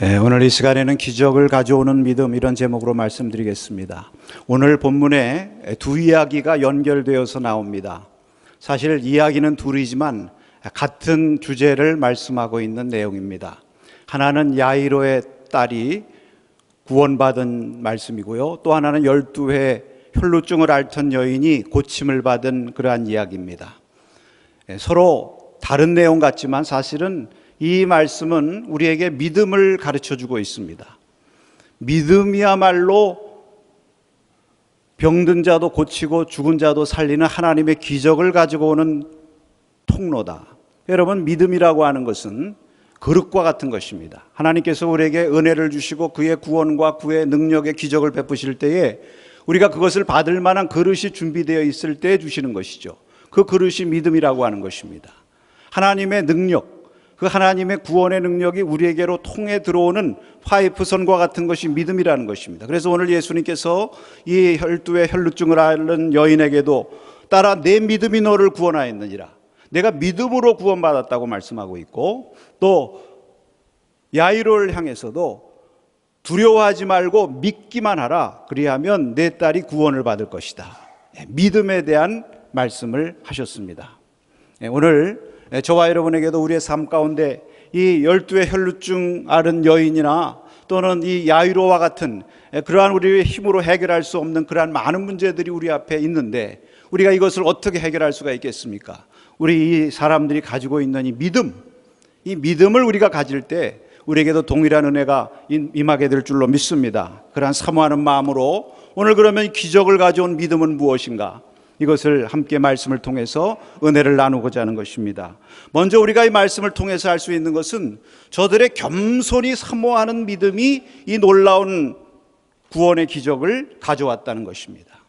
오늘 이 시간에는 기적을 가져오는 믿음, 이런 제목으로 말씀드리겠습니다. 오늘 본문에 두 이야기가 연결되어서 나옵니다. 사실 이야기는 둘이지만 같은 주제를 말씀하고 있는 내용입니다. 하나는 야이로의 딸이 구원받은 말씀이고요, 또 하나는 12회 혈루증을 앓던 여인이 고침을 받은 그러한 이야기입니다. 서로 다른 내용 같지만 사실은 이 말씀은 우리에게 믿음을 가르쳐주고 있습니다. 믿음이야말로 병든 자도 고치고 죽은 자도 살리는 하나님의 기적을 가지고 오는 통로다. 여러분, 믿음이라고 하는 것은 그릇과 같은 것입니다. 하나님께서 우리에게 은혜를 주시고 그의 구원과 그의 능력의 기적을 베푸실 때에 우리가 그것을 받을 만한 그릇이 준비되어 있을 때 주시는 것이죠. 그 그릇이 믿음이라고 하는 것입니다. 하나님의 능력, 그 하나님의 구원의 능력이 우리에게로 통해 들어오는 파이프선과 같은 것이 믿음이라는 것입니다. 그래서 오늘 예수님께서 이 12의 혈루증을 앓는 여인에게도 따라 내 믿음이 너를 구원하였느니라, 내가 믿음으로 구원받았다고 말씀하고 있고, 또 야이로를 향해서도 두려워하지 말고 믿기만 하라, 그리하면 내 딸이 구원을 받을 것이다. 믿음에 대한 말씀을 하셨습니다. 오늘 저와 여러분에게도 우리의 삶 가운데 이 12의 혈루증 앓은 여인이나 또는 이 야이로와 같은 그러한 우리의 힘으로 해결할 수 없는 그러한 많은 문제들이 우리 앞에 있는데, 우리가 이것을 어떻게 해결할 수가 있겠습니까? 우리 이 사람들이 가지고 있는 이 믿음, 이 믿음을 우리가 가질 때 우리에게도 동일한 은혜가 임하게 될 줄로 믿습니다. 그러한 사모하는 마음으로 오늘 그러면 기적을 가져온 믿음은 무엇인가? 이것을 함께 말씀을 통해서 은혜를 나누고자 하는 것입니다. 먼저 우리가 이 말씀을 통해서 알 수 있는 것은 저들의 겸손히 사모하는 믿음이 이 놀라운 구원의 기적을 가져왔다는 것입니다.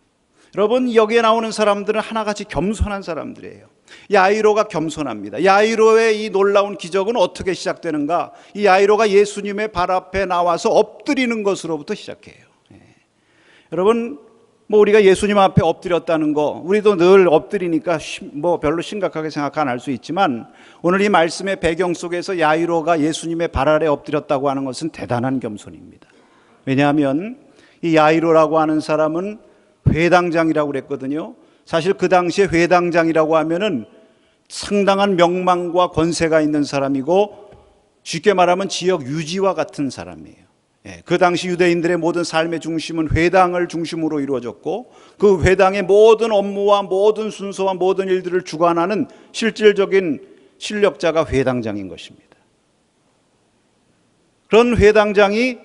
여러분, 여기에 나오는 사람들은 하나같이 겸손한 사람들이에요. 야이로가 겸손합니다. 야이로의 이 놀라운 기적은 어떻게 시작되는가? 이 야이로가 예수님의 발 앞에 나와서 엎드리는 것으로부터 시작해요. 여러분, 우리가 예수님 앞에 엎드렸다는 거, 우리도 늘 엎드리니까 별로 심각하게 생각 안 할 수 있지만, 오늘 이 말씀의 배경 속에서 야이로가 예수님의 발 아래 엎드렸다고 하는 것은 대단한 겸손입니다. 왜냐하면 이 야이로라고 하는 사람은 회당장이라고 그랬거든요. 사실 그 당시에 회당장이라고 하면은 상당한 명망과 권세가 있는 사람이고, 쉽게 말하면 지역 유지와 같은 사람이에요. 그 당시 유대인들의 모든 삶의 중심은 회당을 중심으로 이루어졌고, 그 회당의 모든 업무와 모든 순서와 모든 일들을 주관하는 실질적인 실력자가 회당장인 것입니다. 그런 회당장이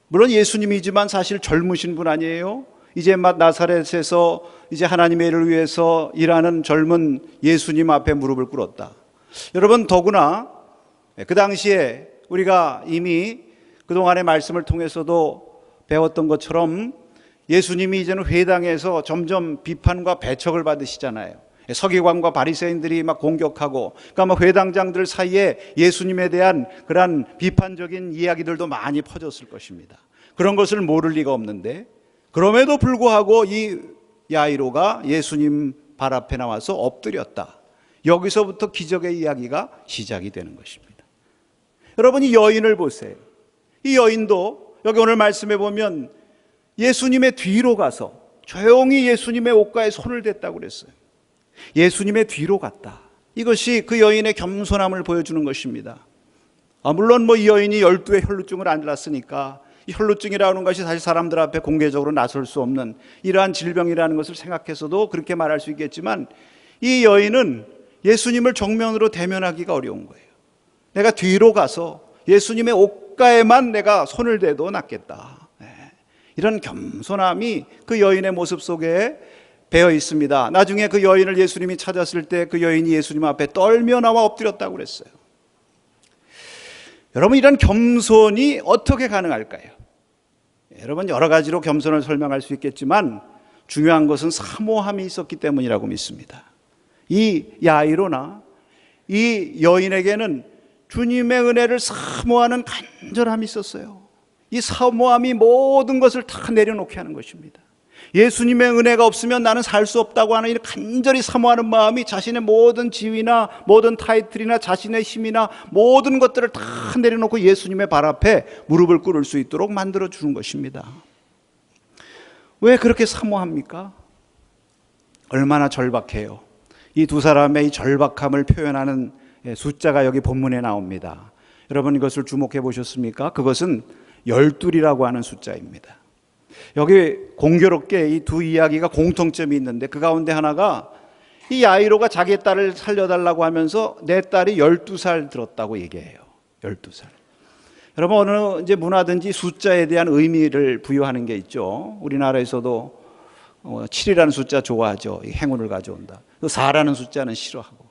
물론 예수님이지만 사실 젊으신 분 아니에요. 이제 막 나사렛에서 이제 하나님의 일을 위해서 일하는 젊은 예수님 앞에 무릎을 꿇었다. 여러분, 더구나 그 당시에 우리가 이미 그동안의 말씀을 통해서도 배웠던 것처럼 예수님이 이제는 회당에서 점점 비판과 배척을 받으시잖아요. 서기관과 바리새인들이 막 공격하고, 그러니까 막 회당장들 사이에 예수님에 대한 그러한 비판적인 이야기들도 많이 퍼졌을 것입니다. 그런 것을 모를 리가 없는데, 그럼에도 불구하고 이 야이로가 예수님 발 앞에 나와서 엎드렸다. 여기서부터 기적의 이야기가 시작이 되는 것입니다. 여러분, 이 여인을 보세요. 이 여인도 여기 오늘 말씀해 보면 예수님의 뒤로 가서 조용히 예수님의 옷가에 손을 댔다고 그랬어요. 예수님의 뒤로 갔다. 이것이 그 여인의 겸손함을 보여주는 것입니다. 물론 이 여인이 12의 혈루증을 앓았으니까 이 혈루증이라는 것이 사실 사람들 앞에 공개적으로 나설 수 없는 이러한 질병이라는 것을 생각해서도 그렇게 말할 수 있겠지만, 이 여인은 예수님을 정면으로 대면하기가 어려운 거예요. 내가 뒤로 가서 예수님의 옷가에만 내가 손을 대도 낫겠다. 이런 겸손함이 그 여인의 모습 속에 배어 있습니다. 나중에 그 여인을 예수님이 찾았을 때 그 여인이 예수님 앞에 떨며 나와 엎드렸다고 그랬어요. 여러분, 이런 겸손이 어떻게 가능할까요? 여러분, 여러 가지로 겸손을 설명할 수 있겠지만 중요한 것은 사모함이 있었기 때문이라고 믿습니다. 이 야이로나 이 여인에게는 주님의 은혜를 사모하는 간절함이 있었어요. 이 사모함이 모든 것을 다 내려놓게 하는 것입니다. 예수님의 은혜가 없으면 나는 살 수 없다고 하는 이 간절히 사모하는 마음이 자신의 모든 지위나 모든 타이틀이나 자신의 힘이나 모든 것들을 다 내려놓고 예수님의 발 앞에 무릎을 꿇을 수 있도록 만들어 주는 것입니다. 왜 그렇게 사모합니까? 얼마나 절박해요. 이 두 사람의 이 절박함을 표현하는 숫자가 여기 본문에 나옵니다. 여러분 이것을 주목해 보셨습니까? 그것은 12이라고 하는 숫자입니다. 여기 공교롭게 이 두 이야기가 공통점이 있는데 그 가운데 하나가 이 야이로가 자기 딸을 살려달라고 하면서 내 딸이 12살 들었다고 얘기해요. 12살. 여러분 어느 이제 문화든지 숫자에 대한 의미를 부여하는 게 있죠. 우리나라에서도 7이라는 숫자 좋아하죠. 행운을 가져온다. 또 4라는 숫자는 싫어하고.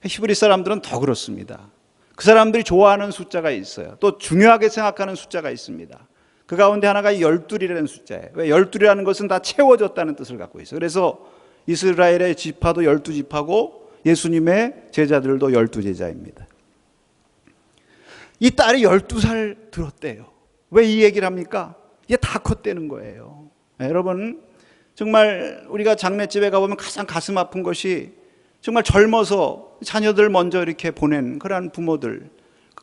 히브리 사람들은 더 그렇습니다. 그 사람들이 좋아하는 숫자가 있어요. 또 중요하게 생각하는 숫자가 있습니다. 그 가운데 하나가 12이라는 숫자예요. 왜 12이라는 것은 다 채워졌다는 뜻을 갖고 있어요. 그래서 이스라엘의 지파도 12지파고 예수님의 제자들도 12제자입니다. 이 딸이 12살 들었대요. 왜 이 얘기를 합니까? 이게 다 컸다는 거예요. 네, 여러분 정말 우리가 장례집에 가보면 가장 가슴 아픈 것이 정말 젊어서 자녀들 먼저 이렇게 보낸 그런 부모들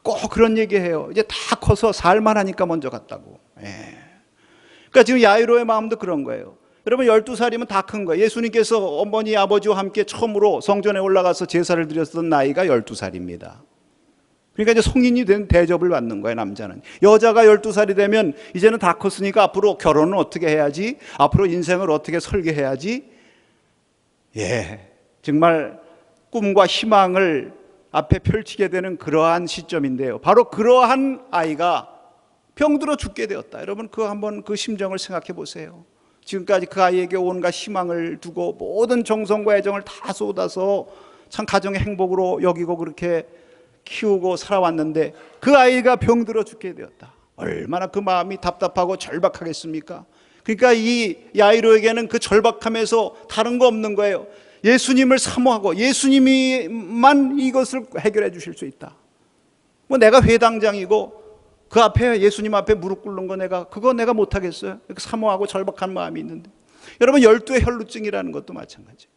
꼭 그런 얘기해요. 이제 다 커서 살만하니까 먼저 갔다고. 그러니까 지금 야이로의 마음도 그런 거예요. 여러분 12살이면 다 큰 거예요. 예수님께서 어머니 아버지와 함께 처음으로 성전에 올라가서 제사를 드렸던 나이가 12살입니다. 그러니까 이제 성인이 된 대접을 받는 거예요. 남자는. 여자가 12살이 되면 이제는 다 컸으니까 앞으로 결혼은 어떻게 해야지, 앞으로 인생을 어떻게 설계해야지, 정말 꿈과 희망을 앞에 펼치게 되는 그러한 시점인데요. 바로 그러한 아이가 병들어 죽게 되었다. 여러분 한번 그 심정을 생각해 보세요. 지금까지 그 아이에게 온갖 희망을 두고 모든 정성과 애정을 다 쏟아서 참 가정의 행복으로 여기고 그렇게 키우고 살아왔는데 그 아이가 병들어 죽게 되었다. 얼마나 그 마음이 답답하고 절박하겠습니까? 그러니까 이 야이로에게는 그 절박함에서 다른 거 없는 거예요. 예수님을 사모하고 예수님이만 이것을 해결해 주실 수 있다. 뭐 내가 회당장이고 그 앞에 예수님 앞에 무릎 꿇는 거 그거 내가 못하겠어요? 사모하고 절박한 마음이 있는데 여러분 12회 혈루증이라는 것도 마찬가지.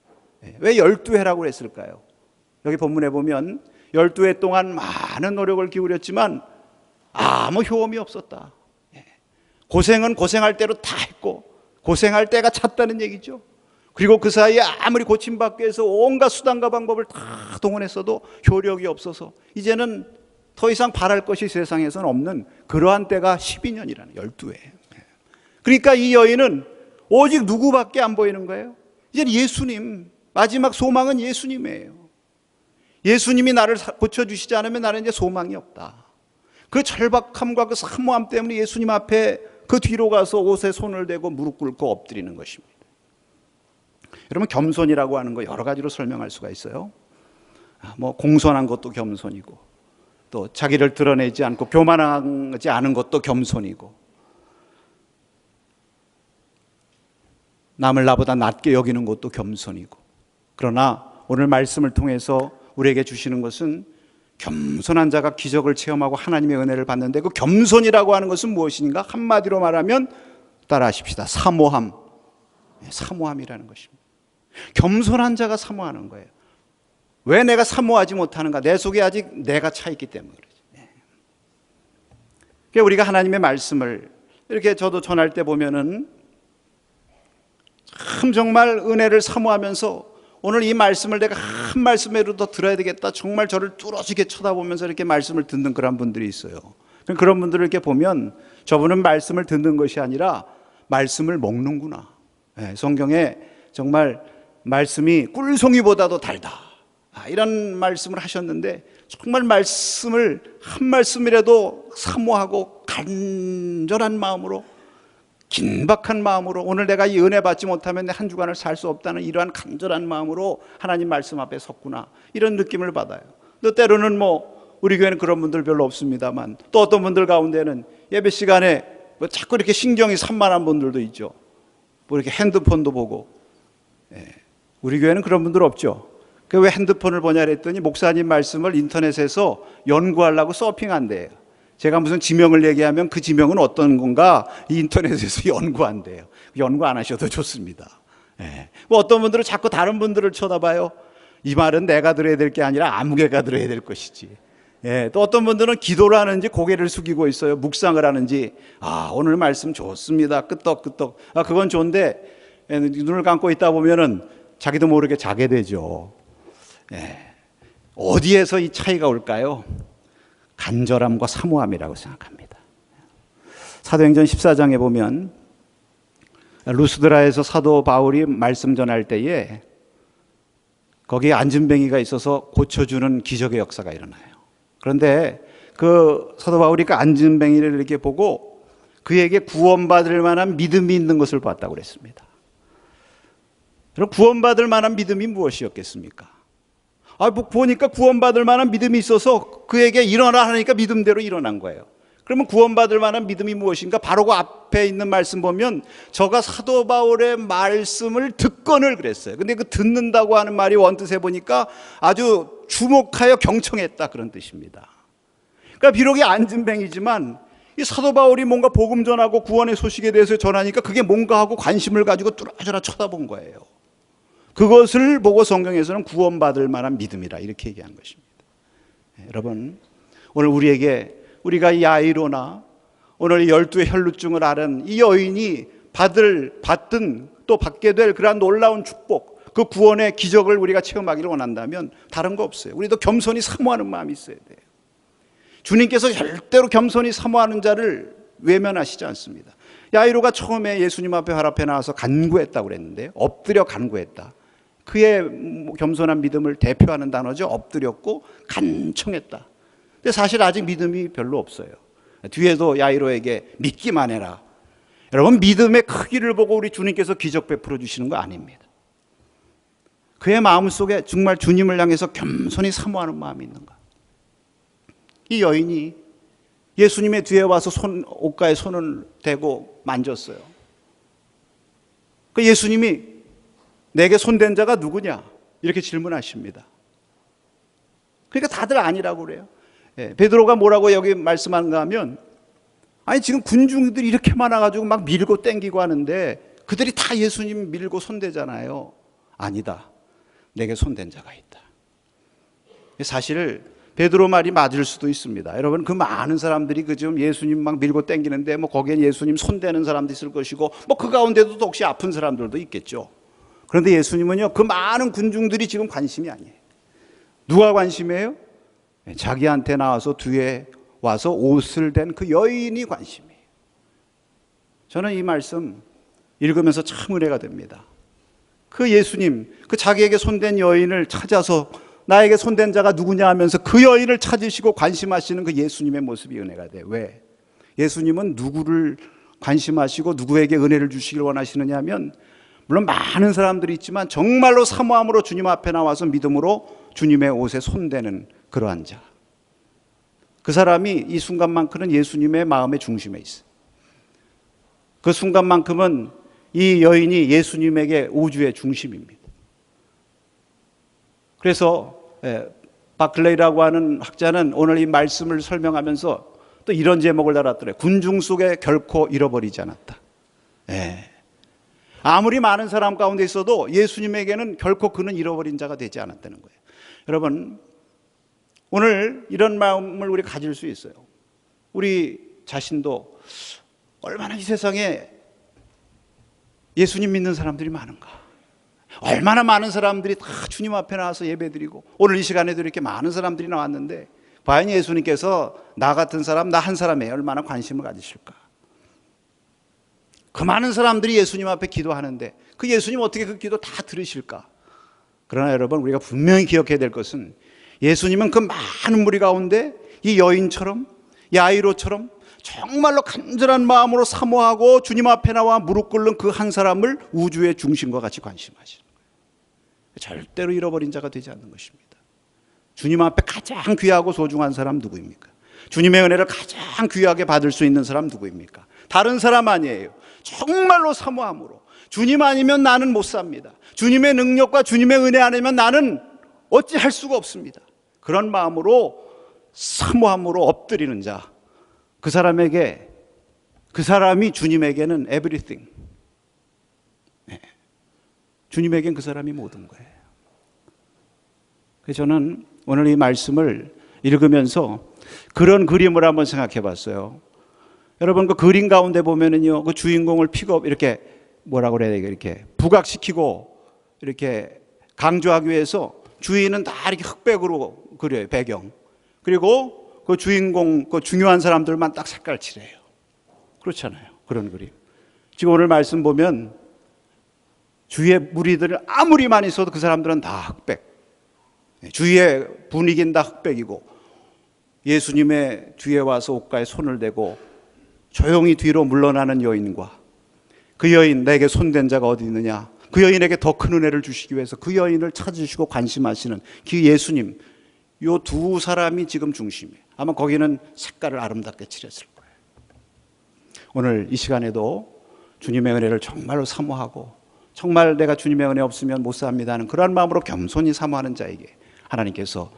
왜 12회라고 했을까요? 여기 본문에 보면 12회 동안 많은 노력을 기울였지만 아무 효험이 없었다. 고생은 고생할 대로 다 했고 고생할 때가 찼다는 얘기죠. 그리고 그 사이에 아무리 고침받기 위해서 온갖 수단과 방법을 다 동원했어도 효력이 없어서 이제는 더 이상 바랄 것이 세상에서는 없는 그러한 때가 12년이라는 12회. 그러니까 이 여인은 오직 누구밖에 안 보이는 거예요. 이제는 예수님, 마지막 소망은 예수님이에요. 예수님이 나를 고쳐주시지 않으면 나는 이제 소망이 없다. 그 절박함과 그 사모함 때문에 예수님 앞에 그 뒤로 가서 옷에 손을 대고 무릎 꿇고 엎드리는 것입니다. 여러분 겸손이라고 하는 거 여러 가지로 설명할 수가 있어요. 뭐 공손한 것도 겸손이고 또 자기를 드러내지 않고 교만하지 않은 것도 겸손이고 남을 나보다 낮게 여기는 것도 겸손이고 그러나 오늘 말씀을 통해서 우리에게 주시는 것은 겸손한 자가 기적을 체험하고 하나님의 은혜를 받는데 그 겸손이라고 하는 것은 무엇인가? 한마디로 말하면 따라하십시다. 사모함. 사모함이라는 것입니다. 겸손한 자가 사모하는 거예요. 왜 내가 사모하지 못하는가? 내 속에 아직 내가 차 있기 때문에 그러죠. 그러니까 우리가 하나님의 말씀을 이렇게 저도 전할 때 보면은 참 정말 은혜를 사모하면서 오늘 이 말씀을 내가 한 말씀으로 더 들어야 되겠다. 정말 저를 뚫어지게 쳐다보면서 이렇게 말씀을 듣는 그런 분들이 있어요. 그런 분들을 이렇게 보면 저분은 말씀을 듣는 것이 아니라 말씀을 먹는구나. 성경에 정말 말씀이 꿀송이보다도 달다. 이런 말씀을 하셨는데 정말 말씀을 한 말씀이라도 사모하고 간절한 마음으로 긴박한 마음으로 오늘 내가 이 은혜 받지 못하면 내 한 주간을 살 수 없다는 이러한 간절한 마음으로 하나님 말씀 앞에 섰구나 이런 느낌을 받아요. 또 때로는 뭐 우리 교회는 그런 분들 별로 없습니다만 또 어떤 분들 가운데는 예배 시간에 뭐 자꾸 이렇게 신경이 산만한 분들도 있죠. 뭐 이렇게 핸드폰도 보고. 우리 교회는 그런 분들 없죠. 왜 핸드폰을 보냐 그랬더니 목사님 말씀을 인터넷에서 연구하려고 서핑한대요. 제가 무슨 지명을 얘기하면 그 지명은 어떤 건가 인터넷에서 연구한대요. 연구 안 하셔도 좋습니다. 예. 뭐 어떤 분들은 자꾸 다른 분들을 쳐다봐요. 이 말은 내가 들어야 될 게 아니라 아무개가 들어야 될 것이지. 예. 또 어떤 분들은 기도를 하는지 고개를 숙이고 있어요. 묵상을 하는지. 오늘 말씀 좋습니다. 끄떡끄떡. 그건 좋은데 눈을 감고 있다 보면은 자기도 모르게 자게 되죠. 예. 어디에서 이 차이가 올까요? 간절함과 사모함이라고 생각합니다. 사도행전 14장에 보면 루스드라에서 사도 바울이 말씀 전할 때에 거기에 안진뱅이가 있어서 고쳐주는 기적의 역사가 일어나요. 그런데 그 사도 바울이 그 안진뱅이를 이렇게 보고 그에게 구원받을 만한 믿음이 있는 것을 봤다고 그랬습니다. 그럼 구원받을 만한 믿음이 무엇이었겠습니까? 보니까 구원받을 만한 믿음이 있어서 그에게 일어나 하니까 믿음대로 일어난 거예요. 그러면 구원받을 만한 믿음이 무엇인가? 바로 그 앞에 있는 말씀 보면 저가 사도 바울의 말씀을 듣거늘 그랬어요. 근데 그 듣는다고 하는 말이 원뜻에 보니까 아주 주목하여 경청했다 그런 뜻입니다. 그러니까 비록 이 안진뱅이지만 이 사도 바울이 뭔가 복음 전하고 구원의 소식에 대해서 전하니까 그게 뭔가 하고 관심을 가지고 뚫어져라 쳐다본 거예요. 그것을 보고 성경에서는 구원받을 만한 믿음이라 이렇게 얘기한 것입니다. 여러분, 오늘 우리가 이 야이로나 오늘 12의 혈루증을 앓은 이 여인이 받든 또 받게 될 그러한 놀라운 축복, 그 구원의 기적을 우리가 체험하기를 원한다면 다른 거 없어요. 우리도 겸손히 사모하는 마음이 있어야 돼요. 주님께서 절대로 겸손히 사모하는 자를 외면하시지 않습니다. 야이로가 처음에 예수님 앞에 발 앞에 나와서 간구했다고 그랬는데 엎드려 간구했다. 그의 겸손한 믿음을 대표하는 단어죠. 엎드렸고 간청했다. 근데 사실 아직 믿음이 별로 없어요. 뒤에도 야이로에게 믿기만 해라. 여러분, 믿음의 크기를 보고 우리 주님께서 기적 베풀어 주시는 거 아닙니다. 그의 마음속에 정말 주님을 향해서 겸손히 사모하는 마음이 있는가. 이 여인이 예수님의 뒤에 와서 옷가에 손을 대고 만졌어요. 그 예수님이 내게 손댄 자가 누구냐? 이렇게 질문하십니다. 그러니까 다들 아니라고 그래요. 베드로가 뭐라고 여기 말씀하는가 하면 지금 군중들이 이렇게 많아가지고 막 밀고 땡기고 하는데 그들이 다 예수님 밀고 손대잖아요. 아니다. 내게 손댄 자가 있다. 사실 베드로 말이 맞을 수도 있습니다. 여러분, 그 많은 사람들이 지금 예수님 막 밀고 땡기는데 거기엔 예수님 손대는 사람도 있을 것이고 그 가운데도 또 혹시 아픈 사람들도 있겠죠. 그런데 예수님은요, 그 많은 군중들이 지금 관심이 아니에요. 누가 관심이에요? 자기한테 나와서 뒤에 와서 옷을 댄 그 여인이 관심이에요. 저는 이 말씀 읽으면서 참 은혜가 됩니다. 그 예수님, 그 자기에게 손댄 여인을 찾아서 나에게 손댄 자가 누구냐 하면서 그 여인을 찾으시고 관심하시는 그 예수님의 모습이 은혜가 돼요. 왜? 예수님은 누구를 관심하시고 누구에게 은혜를 주시길 원하시느냐 하면 물론 많은 사람들이 있지만 정말로 사모함으로 주님 앞에 나와서 믿음으로 주님의 옷에 손대는 그러한 자. 그 사람이 이 순간만큼은 예수님의 마음의 중심에 있어요. 그 순간만큼은 이 여인이 예수님에게 우주의 중심입니다. 그래서 바클레이라고 하는 학자는 오늘 이 말씀을 설명하면서 또 이런 제목을 달았더래요. 군중 속에 결코 잃어버리지 않았다. 아무리 많은 사람 가운데 있어도 예수님에게는 결코 그는 잃어버린 자가 되지 않았다는 거예요. 여러분, 오늘 이런 마음을 우리 가질 수 있어요. 우리 자신도 얼마나 이 세상에 예수님 믿는 사람들이 많은가. 얼마나 많은 사람들이 다 주님 앞에 나와서 예배드리고 오늘 이 시간에도 이렇게 많은 사람들이 나왔는데 과연 예수님께서 나 같은 사람, 나 한 사람에 얼마나 관심을 가지실까. 그 많은 사람들이 예수님 앞에 기도하는데 그 예수님 어떻게 그 기도 다 들으실까. 그러나 여러분, 우리가 분명히 기억해야 될 것은 예수님은 그 많은 무리 가운데 이 여인처럼 야이로처럼 정말로 간절한 마음으로 사모하고 주님 앞에 나와 무릎 꿇는 그 한 사람을 우주의 중심과 같이 관심하시는 거예요. 절대로 잃어버린 자가 되지 않는 것입니다. 주님 앞에 가장 귀하고 소중한 사람 누구입니까? 주님의 은혜를 가장 귀하게 받을 수 있는 사람 누구입니까? 다른 사람 아니에요. 정말로 사모함으로 주님 아니면 나는 못 삽니다. 주님의 능력과 주님의 은혜 아니면 나는 어찌할 수가 없습니다. 그런 마음으로 사모함으로 엎드리는 자, 그 사람에게, 그 사람이 주님에게는 everything. 주님에겐 그 사람이 모든 거예요. 그래서 저는 오늘 이 말씀을 읽으면서 그런 그림을 한번 생각해 봤어요. 여러분, 그 그림 가운데 보면은요, 그 주인공을 픽업, 이렇게 뭐라고 그래야 되게, 이렇게 부각시키고 이렇게 강조하기 위해서 주인은 다 이렇게 흑백으로 그려요, 배경. 그리고 그 주인공, 그 중요한 사람들만 딱 색깔 칠해요. 그렇잖아요. 그런 그림. 지금 오늘 말씀 보면 주위에 무리들을 아무리 많이 있어도 그 사람들은 다 흑백. 주위의 분위기는 다 흑백이고, 예수님의 뒤에 와서 옷가에 손을 대고 조용히 뒤로 물러나는 여인과 그 여인, 내게 손댄 자가 어디 있느냐, 그 여인에게 더 큰 은혜를 주시기 위해서 그 여인을 찾으시고 관심하시는 그 예수님, 이 두 사람이 지금 중심이에요. 아마 거기는 색깔을 아름답게 칠했을 거예요. 오늘 이 시간에도 주님의 은혜를 정말로 사모하고, 정말 내가 주님의 은혜 없으면 못 삽니다 하는 그러한 마음으로 겸손히 사모하는 자에게 하나님께서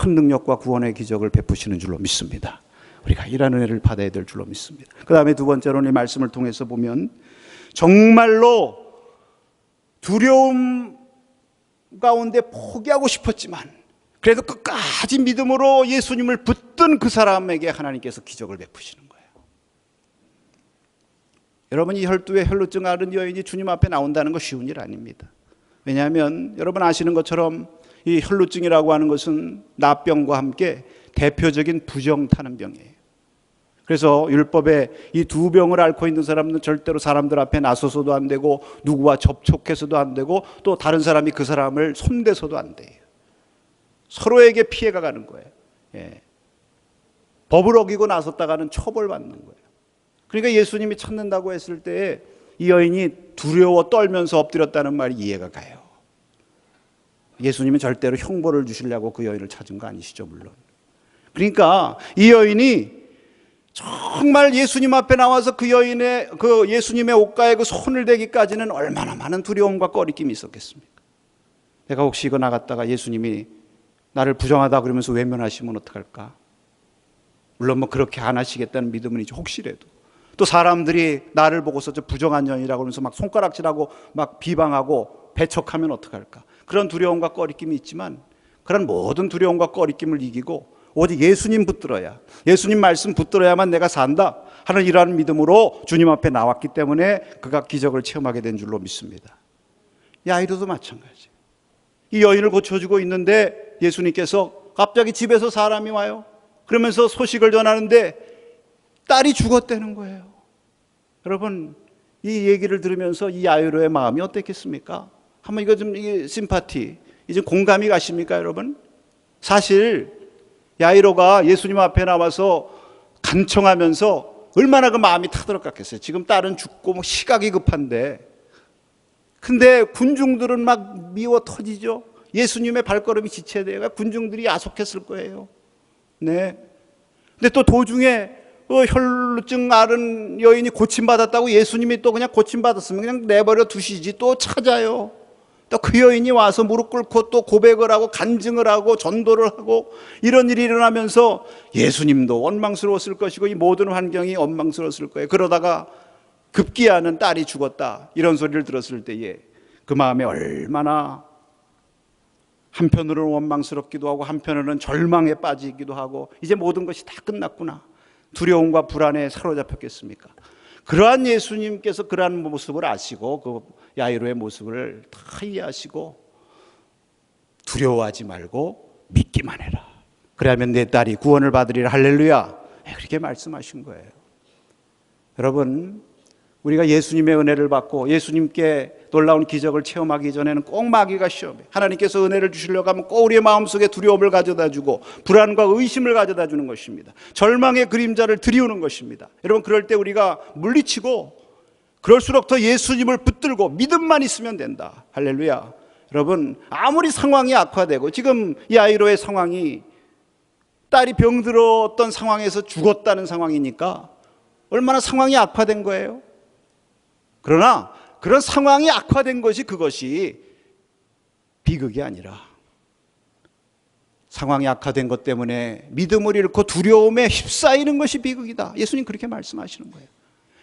큰 능력과 구원의 기적을 베푸시는 줄로 믿습니다. 우리가 이런 은혜를 받아야 될 줄로 믿습니다. 그 다음에 두 번째로는 이 말씀을 통해서 보면 정말로 두려움 가운데 포기하고 싶었지만 그래도 끝까지 믿음으로 예수님을 붙든 그 사람에게 하나님께서 기적을 베푸시는 거예요. 여러분, 이 혈두에 혈루증 앓은 여인이 주님 앞에 나온다는 거 쉬운 일 아닙니다. 왜냐하면 여러분 아시는 것처럼 이 혈루증이라고 하는 것은 납병과 함께 대표적인 부정 타는 병이에요. 그래서 율법에 이 두 병을 앓고 있는 사람은 절대로 사람들 앞에 나서서도 안 되고, 누구와 접촉해서도 안 되고, 또 다른 사람이 그 사람을 손대서도 안 돼요. 서로에게 피해가 가는 거예요. 법을 어기고 나섰다가는 처벌받는 거예요. 그러니까 예수님이 찾는다고 했을 때에 이 여인이 두려워 떨면서 엎드렸다는 말이 이해가 가요. 예수님은 절대로 형벌을 주시려고 그 여인을 찾은 거 아니시죠, 물론. 그러니까 이 여인이 정말 예수님 앞에 나와서 그 여인의, 그 예수님의 옷가에 그 손을 대기까지는 얼마나 많은 두려움과 꺼리낌이 있었겠습니까? 내가 혹시 이거 나갔다가 예수님이 나를 부정하다 그러면서 외면하시면 어떡할까? 물론 뭐 그렇게 안 하시겠다는 믿음은 이제 혹시라도. 또 사람들이 나를 보고서 저 부정한 년이라고 그러면서 막 손가락질하고 막 비방하고 배척하면 어떡할까? 그런 두려움과 꺼리낌이 있지만 그런 모든 두려움과 꺼리낌을 이기고 오직 예수님 붙들어야, 예수님 말씀 붙들어야만 내가 산다 하는 이러한 믿음으로 주님 앞에 나왔기 때문에 그가 기적을 체험하게 된 줄로 믿습니다. 야이로도 마찬가지. 이 여인을 고쳐주고 있는데 예수님께서 갑자기 집에서 사람이 와요. 그러면서 소식을 전하는데 딸이 죽었다는 거예요. 여러분, 이 얘기를 들으면서 이 야이로의 마음이 어땠겠습니까? 한번 이거 좀, 이게 심파티, 이제 공감이 가십니까, 여러분? 사실 야이로가 예수님 앞에 나와서 간청하면서 얼마나 그 마음이 타들어갔겠어요. 지금 딸은 죽고 뭐 시각이 급한데, 근데 군중들은 막 미워 터지죠. 예수님의 발걸음이 지체돼요. 군중들이 야속했을 거예요. 네. 근데 또 도중에 혈루증 앓은 여인이 고침받았다고 예수님이 또 그냥 고침받았으면 그냥 내버려 두시지, 또 찾아요. 또 그 여인이 와서 무릎 꿇고 또 고백을 하고 간증을 하고 전도를 하고 이런 일이 일어나면서 예수님도 원망스러웠을 것이고 이 모든 환경이 원망스러웠을 거예요. 그러다가 급기야는 딸이 죽었다 이런 소리를 들었을 때에 그 마음에 얼마나 한편으로는 원망스럽기도 하고 한편으로는 절망에 빠지기도 하고 이제 모든 것이 다 끝났구나, 두려움과 불안에 사로잡혔겠습니까? 그러한 예수님께서 그러한 모습을 아시고 그 야이로의 모습을 다 이해하시고 두려워하지 말고 믿기만 해라. 그러면 내 딸이 구원을 받으리라. 할렐루야. 그렇게 말씀하신 거예요. 여러분, 우리가 예수님의 은혜를 받고 예수님께 놀라운 기적을 체험하기 전에는 꼭 마귀가 시험해. 하나님께서 은혜를 주시려고 하면 꼭 우리의 마음속에 두려움을 가져다 주고 불안과 의심을 가져다 주는 것입니다. 절망의 그림자를 들이우는 것입니다. 여러분, 그럴 때 우리가 물리치고 그럴수록 더 예수님을 붙들고 믿음만 있으면 된다. 할렐루야. 여러분, 아무리 상황이 악화되고 지금 이 야이로의 상황이 딸이 병들었던 상황에서 죽었다는 상황이니까 얼마나 상황이 악화된 거예요. 그러나 그런 상황이 악화된 것이, 그것이 비극이 아니라 상황이 악화된 것 때문에 믿음을 잃고 두려움에 휩싸이는 것이 비극이다. 예수님 그렇게 말씀하시는 거예요.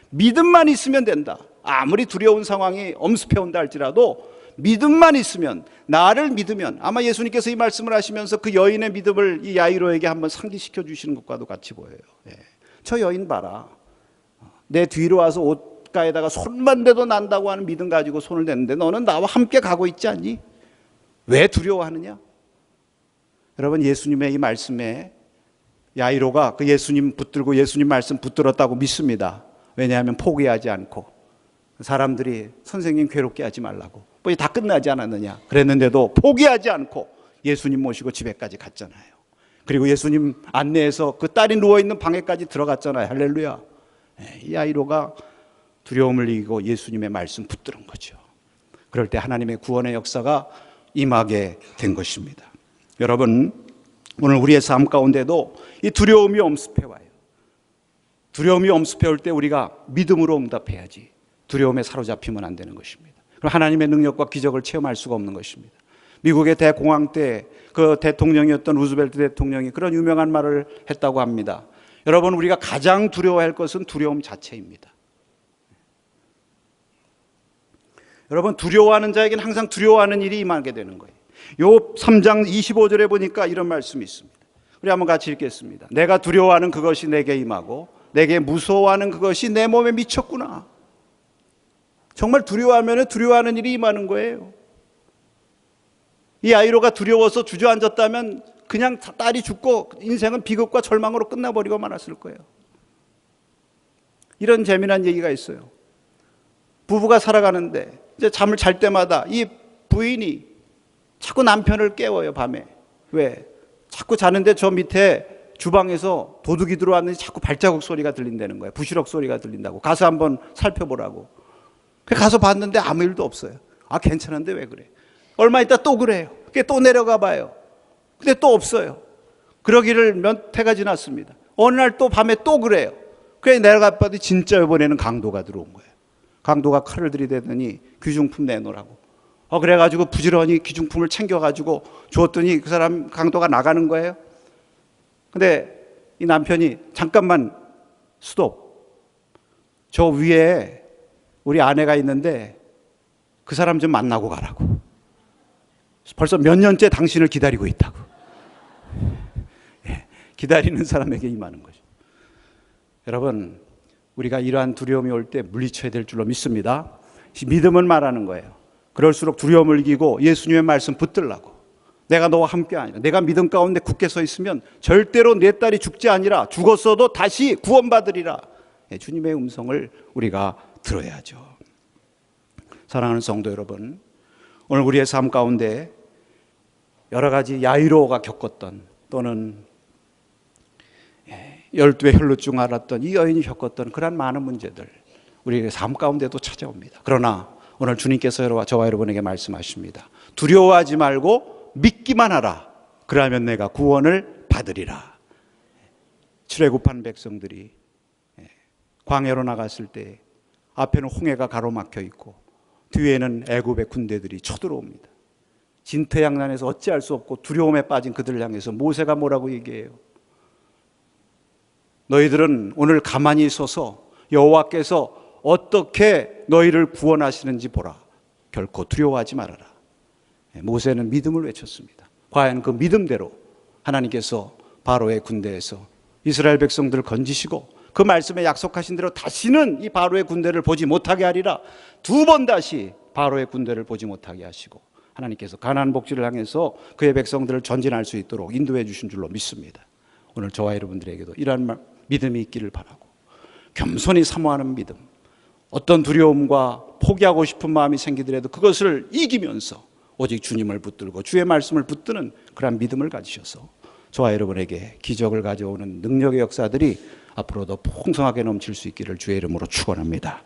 믿음만 있으면 된다. 아무리 두려운 상황이 엄습해 온다 할지라도 믿음만 있으면, 나를 믿으면, 아마 예수님께서 이 말씀을 하시면서 그 여인의 믿음을 이 야이로에게 한번 상기시켜 주시는 것과도 같이 보여요. 저 여인 봐라. 내 뒤로 와서 옷가에다가 손만 대도 난다고 하는 믿음 가지고 손을 댔는데 너는 나와 함께 가고 있지 않니? 왜 두려워하느냐? 여러분, 예수님의 이 말씀에 야이로가 그 예수님 붙들고 예수님 말씀 붙들었다고 믿습니다. 왜냐하면 포기하지 않고, 사람들이 선생님 괴롭게 하지 말라고, 뭐 다 끝나지 않았느냐 그랬는데도 포기하지 않고 예수님 모시고 집에까지 갔잖아요. 그리고 예수님 안내해서 그 딸이 누워있는 방에까지 들어갔잖아요. 할렐루야. 이 야이로가 두려움을 이기고 예수님의 말씀 붙드는 거죠. 그럴 때 하나님의 구원의 역사가 임하게 된 것입니다. 여러분, 오늘 우리의 삶 가운데도 이 두려움이 엄습해 와요. 두려움이 엄습해 올 때 우리가 믿음으로 응답해야지 두려움에 사로잡히면 안 되는 것입니다. 그럼 하나님의 능력과 기적을 체험할 수가 없는 것입니다. 미국의 대공황 때 그 대통령이었던 루즈벨트 대통령이 그런 유명한 말을 했다고 합니다. 여러분, 우리가 가장 두려워할 것은 두려움 자체입니다. 여러분, 두려워하는 자에게는 항상 두려워하는 일이 임하게 되는 거예요. 욥 3장 25절에 보니까 이런 말씀이 있습니다. 우리 한번 같이 읽겠습니다. 내가 두려워하는 그것이 내게 임하고 내게 무서워하는 그것이 내 몸에 미쳤구나. 정말 두려워하면 두려워하는 일이 임하는 거예요. 이 야이로가 두려워서 주저앉았다면 그냥 딸이 죽고 인생은 비극과 절망으로 끝나버리고 말았을 거예요. 이런 재미난 얘기가 있어요. 부부가 살아가는데 이제 잠을 잘 때마다 이 부인이 자꾸 남편을 깨워요, 밤에. 왜? 자꾸 자는데 저 밑에 주방에서 도둑이 들어왔는지 자꾸 발자국 소리가 들린다는 거예요. 부시럭 소리가 들린다고. 가서 한번 살펴보라고. 가서 봤는데 아무 일도 없어요. 아, 괜찮은데 왜 그래? 얼마 있다 또 그래요. 또 내려가 봐요. 근데 또 없어요. 그러기를 몇 해가 지났습니다. 어느 날 또 밤에 또 그래요. 그래 내려가 봤더니 진짜 이번에는 강도가 들어온 거예요. 강도가 칼을 들이대더니 귀중품 내놓으라고. 그래가지고 부지런히 귀중품을 챙겨가지고 줬더니 그 사람 강도가 나가는 거예요. 근데 이 남편이 잠깐만 스톱. 저 위에 우리 아내가 있는데 그 사람 좀 만나고 가라고. 벌써 몇 년째 당신을 기다리고 있다고. 기다리는 사람에게 임하는 거죠. 여러분, 우리가 이러한 두려움이 올 때 물리쳐야 될 줄로 믿습니다. 믿음은 말하는 거예요. 그럴수록 두려움을 이기고 예수님의 말씀 붙들라고. 내가 너와 함께 아니라, 내가 믿음 가운데 굳게 서 있으면 절대로 내 딸이 죽지 아니라 죽었어도 다시 구원받으리라. 주님의 음성을 우리가 들어야죠. 사랑하는 성도 여러분, 오늘 우리의 삶 가운데 여러 가지 야이로가 겪었던, 또는 12의 혈루증 앓았던 이 여인이 겪었던 그런 많은 문제들 우리의 삶 가운데도 찾아옵니다. 그러나 오늘 주님께서 저와 여러분에게 말씀하십니다. 두려워하지 말고 믿기만 하라. 그러면 내가 구원을 받으리라. 출애굽한 백성들이 광야로 나갔을 때 앞에는 홍해가 가로막혀 있고 뒤에는 애굽의 군대들이 쳐들어옵니다. 진퇴양난에서 어찌할 수 없고 두려움에 빠진 그들을 향해서 모세가 뭐라고 얘기해요? 너희들은 오늘 가만히 있어서 여호와께서 어떻게 너희를 구원하시는지 보라. 결코 두려워하지 말아라. 모세는 믿음을 외쳤습니다. 과연 그 믿음대로 하나님께서 바로의 군대에서 이스라엘 백성들을 건지시고 그 말씀에 약속하신 대로 다시는 이 바로의 군대를 보지 못하게 하리라. 2번 다시 바로의 군대를 보지 못하게 하시고 하나님께서 가나안 복지를 향해서 그의 백성들을 전진할 수 있도록 인도해 주신 줄로 믿습니다. 오늘 저와 여러분들에게도 이러한 믿음이 있기를 바라고, 겸손히 사모하는 믿음, 어떤 두려움과 포기하고 싶은 마음이 생기더라도 그것을 이기면서 오직 주님을 붙들고 주의 말씀을 붙드는 그런 믿음을 가지셔서 저와 여러분에게 기적을 가져오는 능력의 역사들이 앞으로도 풍성하게 넘칠 수 있기를 주의 이름으로 축원합니다.